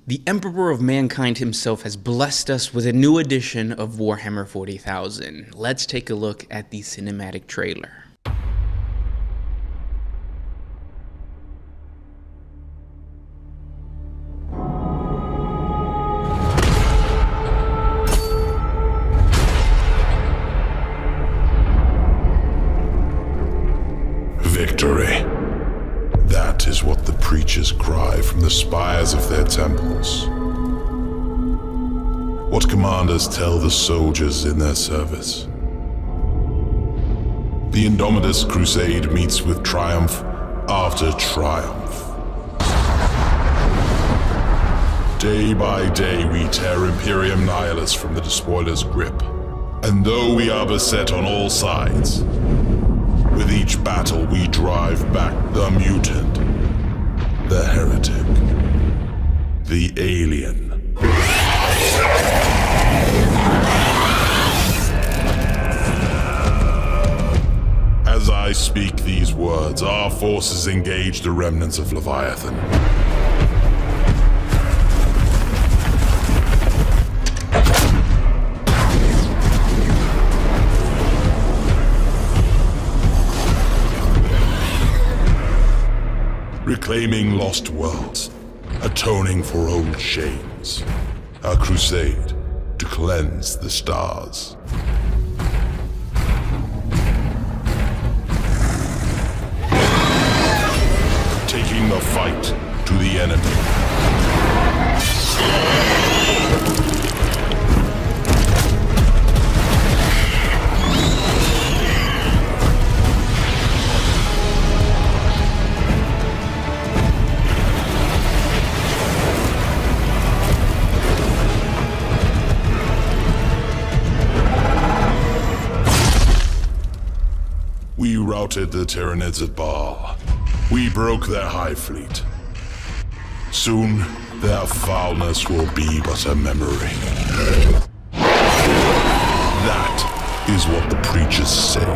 The Emperor of Mankind himself has blessed us with a new edition of Warhammer 40,000. Let's take a look at the cinematic trailer. Victory. That is what the preachers cry from the spires of their temples. What commanders tell the soldiers in their service. The Indomitus crusade meets with triumph after triumph. Day by day we tear Imperium Nihilus from the despoiler's grip. And though we are beset on all sides, with each battle we drive back the mutant, the heretic, the alien. As I speak these words, our forces engage the remnants of Leviathan. Reclaiming lost worlds, atoning for old shames. A crusade to cleanse the stars. Taking the fight to the enemy. We routed the Terminators at Baal. We broke their high fleet. Soon, their foulness will be but a memory. That is what the preachers say.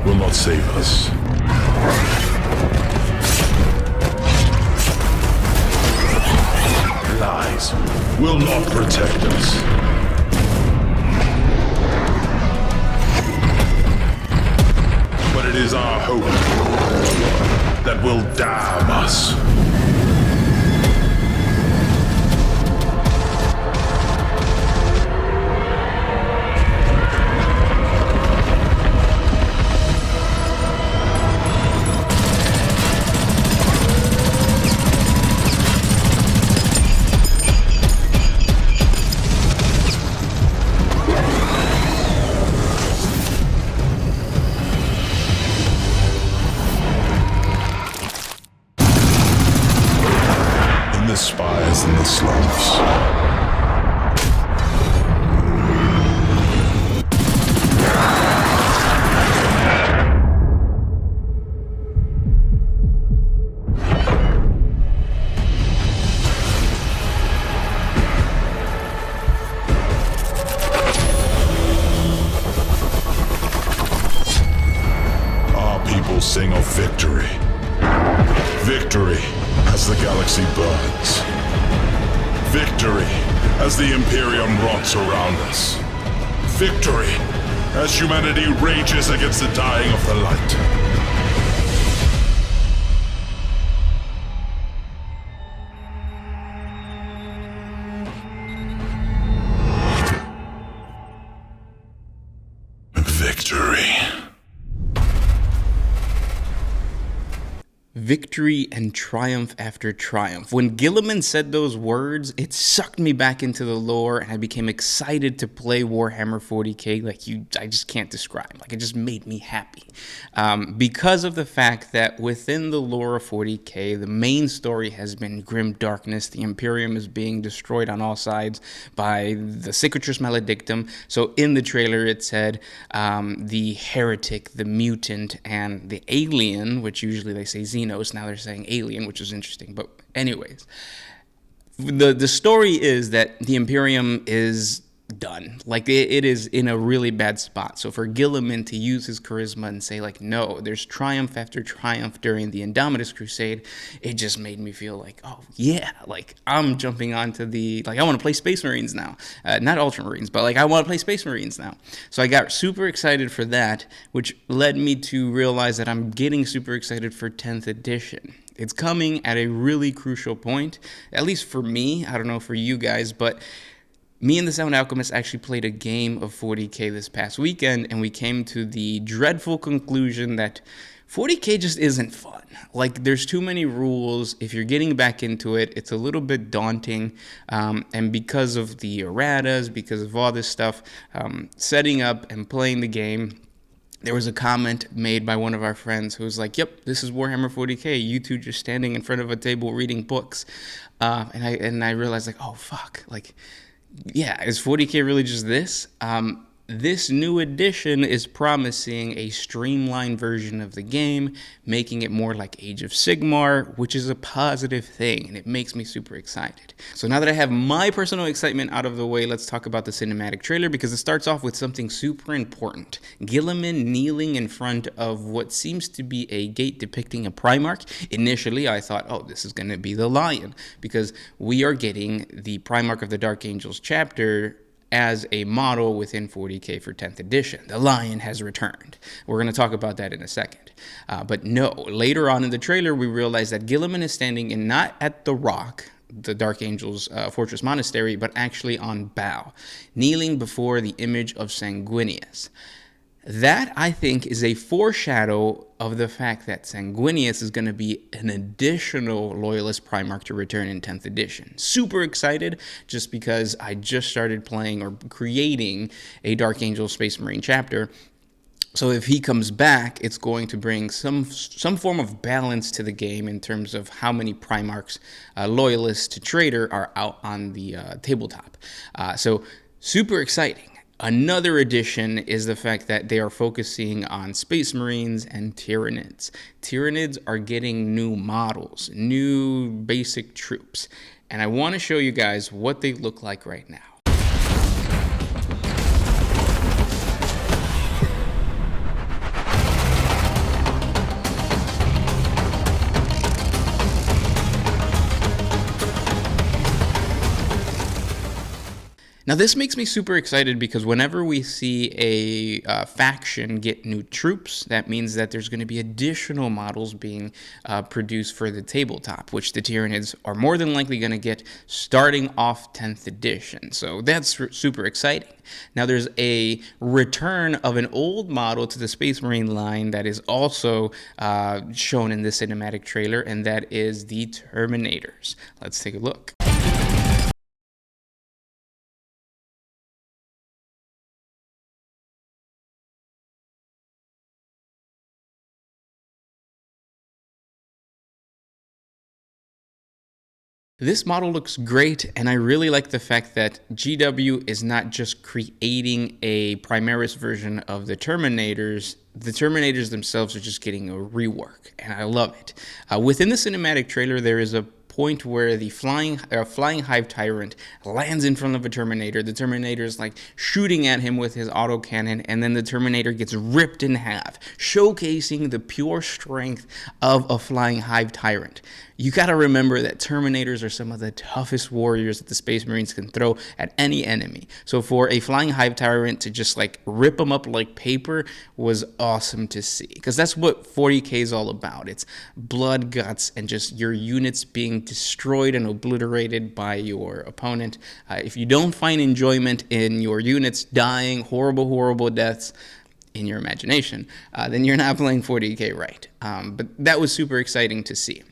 Will not save us. Lies will not protect us. But it is our hope that will damn us. The spires and the slums. Our people sing of victory. Victory as the galaxy burns. Victory as the Imperium rots around us. Victory as humanity rages against the dying of the light. Victory. victory and triumph after triumph. When Gilliman said those words, it sucked me back into the lore, and I became excited to play Warhammer 40k I just can't describe. Like, it just made me happy. Because of the fact that within the lore of 40k, the main story has been grim darkness. The Imperium is being destroyed on all sides by the Cicatrix Maledictum. So in the trailer, it said the heretic, the mutant, and the alien, which usually they say Xenos, now they're saying alien, which is interesting. But anyways, the story is that the Imperium is done. Like, it is in a really bad spot. So for Gilliman to use his charisma and say, like, no, there's triumph after triumph during the Indomitus Crusade, it just made me feel like, oh yeah, like, I'm jumping onto I want to play Space Marines now. Not Ultramarines, but like, I want to play Space Marines now. So I got super excited for that, which led me to realize that I'm getting super excited for 10th edition. It's coming at a really crucial point, at least for me. I don't know for you guys, but me and the Sound Alchemist actually played a game of 40k this past weekend, and we came to the dreadful conclusion that 40k just isn't fun. Like, there's too many rules. If you're getting back into it, it's a little bit daunting. And because of the erratas, because of all this stuff, setting up and playing the game, there was a comment made by one of our friends who was like, yep, this is Warhammer 40k. You two just standing in front of a table reading books. And I realized, like, oh, fuck. Like, yeah, is 40k really just this? This new edition is promising a streamlined version of the game, making it more like Age of Sigmar, which is a positive thing, and it makes me super excited. So now that I have my personal excitement out of the way, let's talk about the cinematic trailer, because it starts off with something super important. Gilliman kneeling in front of what seems to be a gate depicting a Primarch. Initially, I thought, oh, this is going to be the Lion, because we are getting the Primarch of the Dark Angels chapter as a model within 40k for 10th edition. The Lion has returned. We're going to talk about that in a second. But no, later on in the trailer, we realize that Gilliman is standing not at the rock, the Dark Angels Fortress Monastery, but actually on Bow, kneeling before the image of Sanguinius. That, I think, is a foreshadow of the fact that Sanguinius is going to be an additional Loyalist Primarch to return in 10th edition. Super excited, just because I just started playing or creating a Dark Angel Space Marine chapter. So if he comes back, it's going to bring some form of balance to the game in terms of how many Primarchs, Loyalists to Traitor, are out on the tabletop. So super exciting. Another addition is the fact that they are focusing on Space Marines and Tyranids. Tyranids are getting new models, new basic troops, and I want to show you guys what they look like right now. Now, this makes me super excited because whenever we see a faction get new troops, that means that there's going to be additional models being produced for the tabletop, which the Tyranids are more than likely going to get starting off 10th edition. So that's super exciting. Now, there's a return of an old model to the Space Marine line that is also shown in the cinematic trailer, and that is the Terminators. Let's take a look. This model looks great, and I really like the fact that GW is not just creating a Primaris version of the Terminators. The Terminators themselves are just getting a rework, and I love it. Within the cinematic trailer, there is a point where the flying hive tyrant lands in front of a Terminator. The Terminator is like shooting at him with his autocannon, and then the Terminator gets ripped in half, showcasing the pure strength of a flying hive tyrant. You gotta remember that Terminators are some of the toughest warriors that the Space Marines can throw at any enemy. So for a flying hive tyrant to just like rip them up like paper was awesome to see, because that's what 40k is all about. It's blood, guts, and just your units being destroyed and obliterated by your opponent. If you don't find enjoyment in your units dying horrible deaths, in your imagination, then you're not playing 40K right. But that was super exciting to see.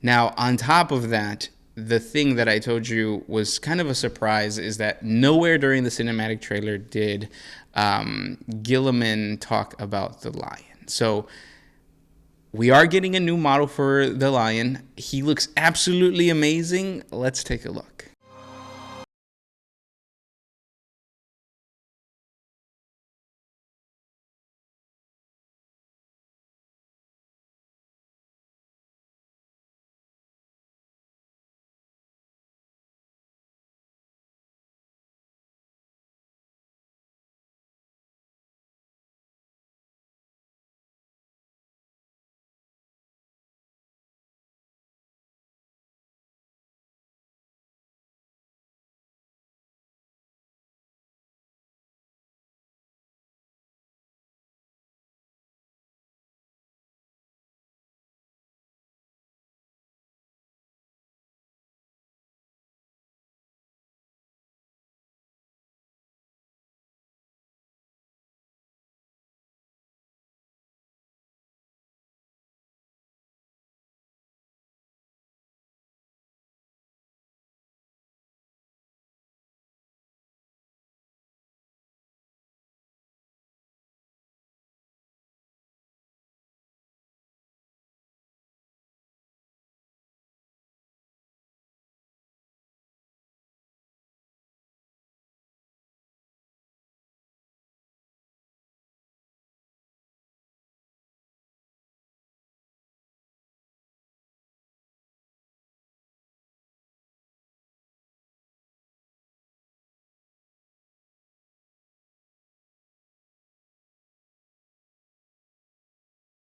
Now, on top of that, the thing that I told you was kind of a surprise is that nowhere during the cinematic trailer did Gilliman talk about the lion. So we are getting a new model for the lion. He looks absolutely amazing. Let's take a look.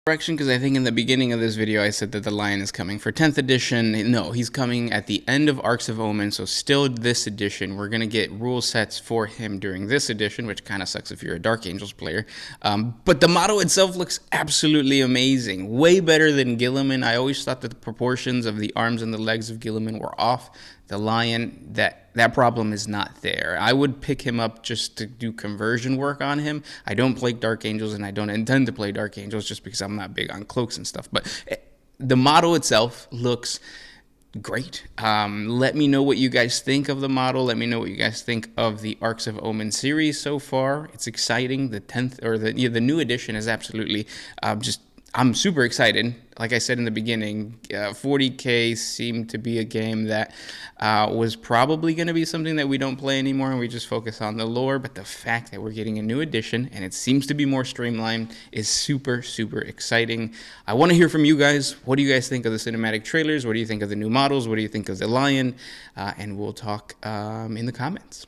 Correction, because I think in the beginning of this video I said that the lion is coming for 10th edition. No, he's coming at the end of Arcs of Omen, so still this edition. We're going to get rule sets for him during this edition, which kind of sucks if you're a Dark Angels player. But the model itself looks absolutely amazing. Way better than Gilliman. I always thought that the proportions of the arms and the legs of Gilliman were off. The lion, that problem is not there. I would pick him up just to do conversion work on him. I don't play Dark Angels, and I don't intend to play Dark Angels just because I'm not big on cloaks and stuff. But the model itself looks great. Let me know what you guys think of the model. Let me know what you guys think of the Arcs of Omen series so far. It's exciting. The 10th or the new edition is absolutely I'm super excited. Like I said in the beginning, 40K seemed to be a game that was probably going to be something that we don't play anymore and we just focus on the lore. But the fact that we're getting a new edition and it seems to be more streamlined is super, super exciting. I want to hear from you guys. What do you guys think of the cinematic trailers? What do you think of the new models? What do you think of the lion? And we'll talk in the comments.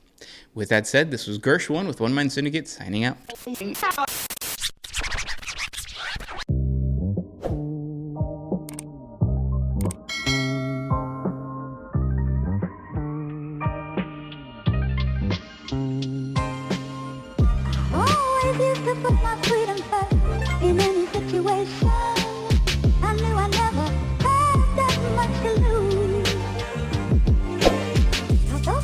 With that said, this was Gersh1 with One Mind Syndicate signing out. Oh, what is this? This is my